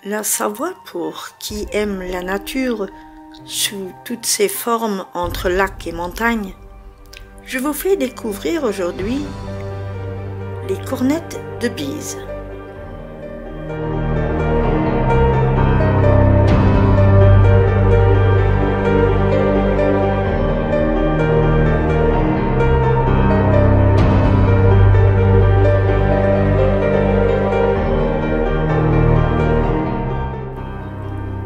La Savoie, pour qui aime la nature sous toutes ses formes entre lacs et montagnes, je vous fais découvrir aujourd'hui les cornettes de Bise.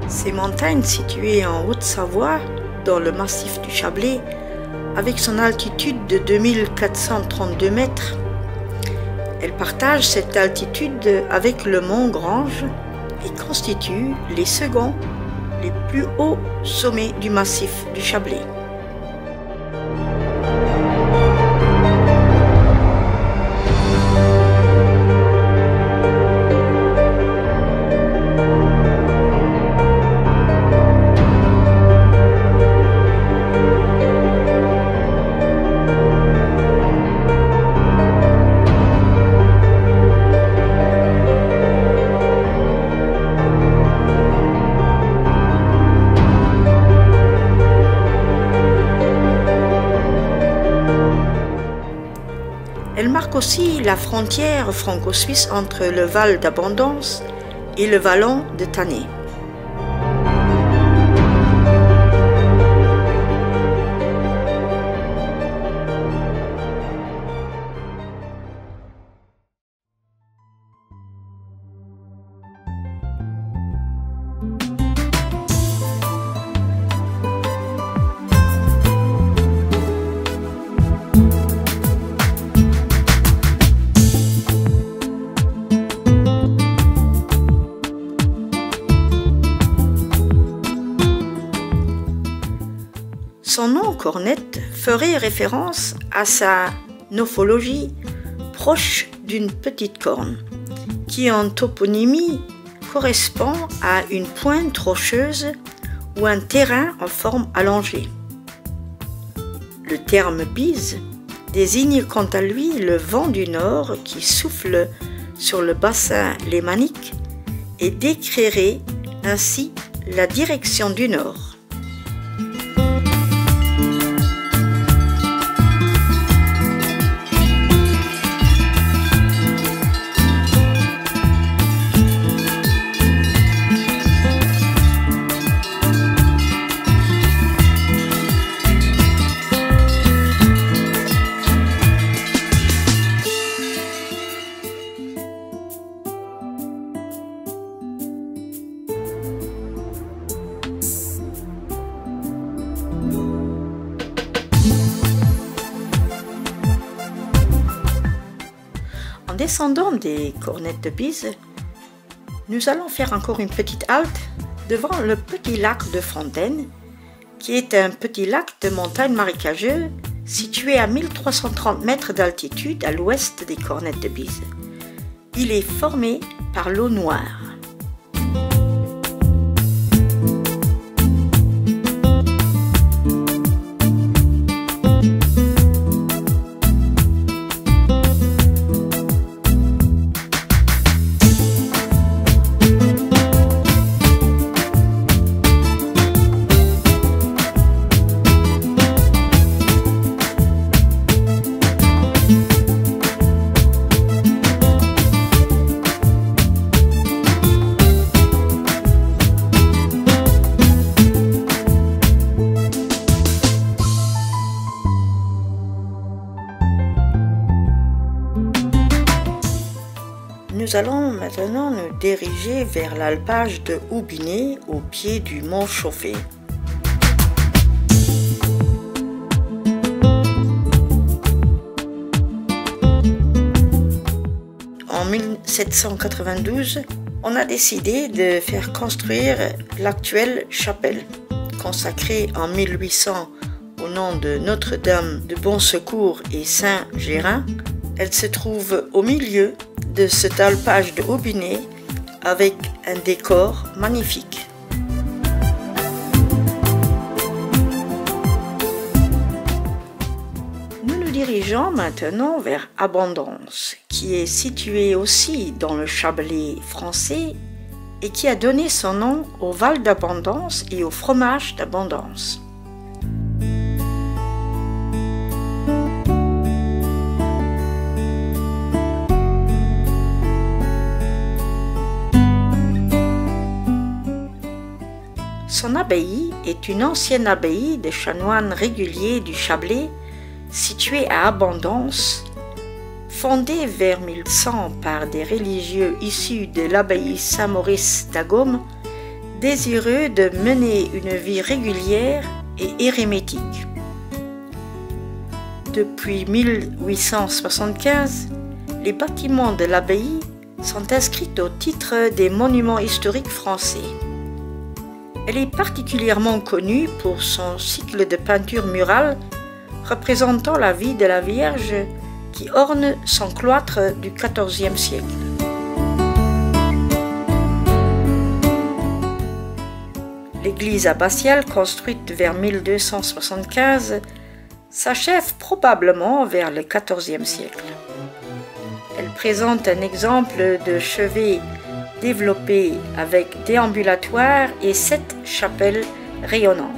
Ces montagnes situées en Haute-Savoie, dans le massif du Chablais, avec son altitude de 2432 mètres, elles partagent cette altitude avec le mont Grange et constituent les seconds, les plus hauts sommets du massif du Chablais. Elle marque aussi la frontière franco-suisse entre le Val d'Abondance et le Vallon de Tannay. Son nom, cornette, ferait référence à sa morphologie proche d'une petite corne, qui en toponymie correspond à une pointe rocheuse ou un terrain en forme allongée. Le terme bise désigne quant à lui le vent du nord qui souffle sur le bassin lémanique et décrirait ainsi la direction du nord. En descendant des cornettes de Bise, nous allons faire encore une petite halte devant le petit lac de Fontaine, qui est un petit lac de montagne marécageuse situé à 1330 mètres d'altitude à l'ouest des cornettes de Bise. Il est formé par l'eau noire. Nous allons maintenant nous diriger vers l'alpage de Houbinet au pied du mont Chauffé. 1792, on a décidé de faire construire l'actuelle chapelle, consacrée en 1800 au nom de Notre-Dame de Bon Secours et Saint-Gérin. Elle se trouve au milieu de cet alpage de Aubinet avec un décor magnifique. Nous nous dirigeons maintenant vers Abondance, qui est située aussi dans le Chablais français et qui a donné son nom au Val d'Abondance et au fromage d'Abondance. Son abbaye est une ancienne abbaye de chanoines réguliers du Chablais, située à Abondance, fondée vers 1100 par des religieux issus de l'abbaye Saint-Maurice d'Agaume, désireux de mener une vie régulière et érémétique. Depuis 1875, les bâtiments de l'abbaye sont inscrits au titre des monuments historiques français. Elle est particulièrement connue pour son cycle de peinture murale représentant la vie de la Vierge qui orne son cloître du XIVe siècle. L'église abbatiale, construite vers 1275, s'achève probablement vers le XIVe siècle. Elle présente un exemple de chevet développé avec déambulatoire et 7 chapelles rayonnantes.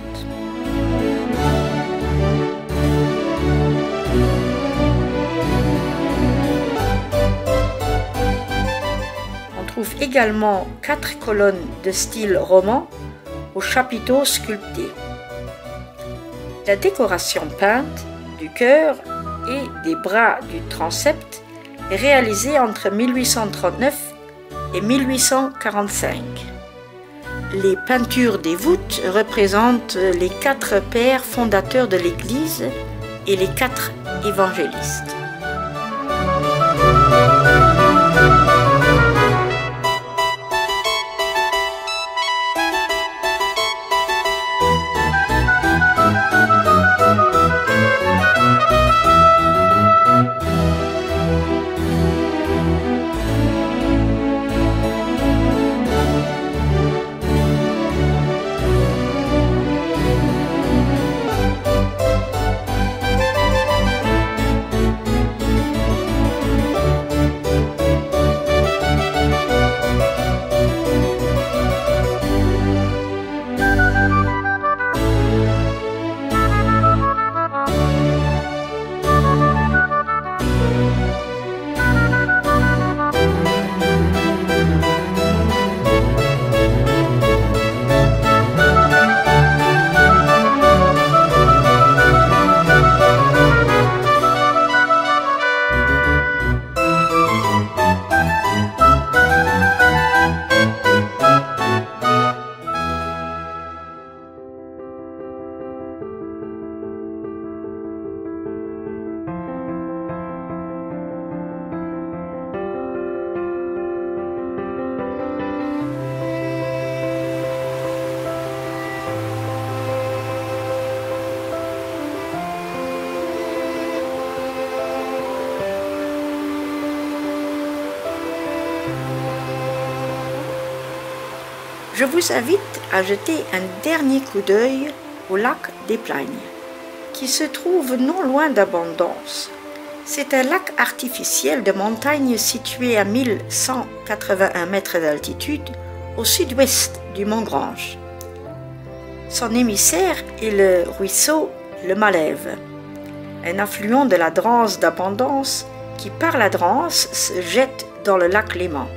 On trouve également 4 colonnes de style roman aux chapiteaux sculptés. La décoration peinte du chœur et des bras du transept est réalisée entre 1839 et 1845. Les peintures des voûtes représentent les 4 pères fondateurs de l'Église et les 4 évangélistes. Je vous invite à jeter un dernier coup d'œil au lac des Plagnes, qui se trouve non loin d'Abondance. C'est un lac artificiel de montagne situé à 1181 mètres d'altitude au sud-ouest du Mont Grange. Son émissaire est le ruisseau le Malève, un affluent de la Drance d'Abondance qui, par la Drance, se jette dans le lac Léman.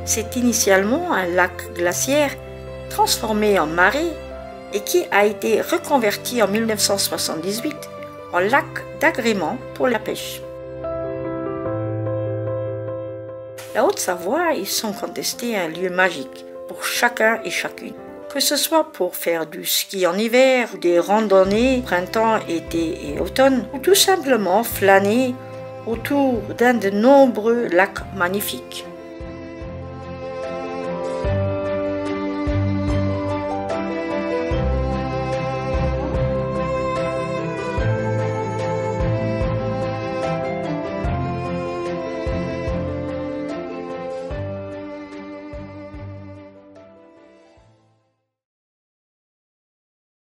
C'est initialement un lac glaciaire transformé en marais et qui a été reconverti en 1978 en lac d'agrément pour la pêche. La Haute-Savoie est sans contester un lieu magique pour chacun et chacune. Que ce soit pour faire du ski en hiver, ou des randonnées printemps, été et automne, ou tout simplement flâner autour d'un de nombreux lacs magnifiques.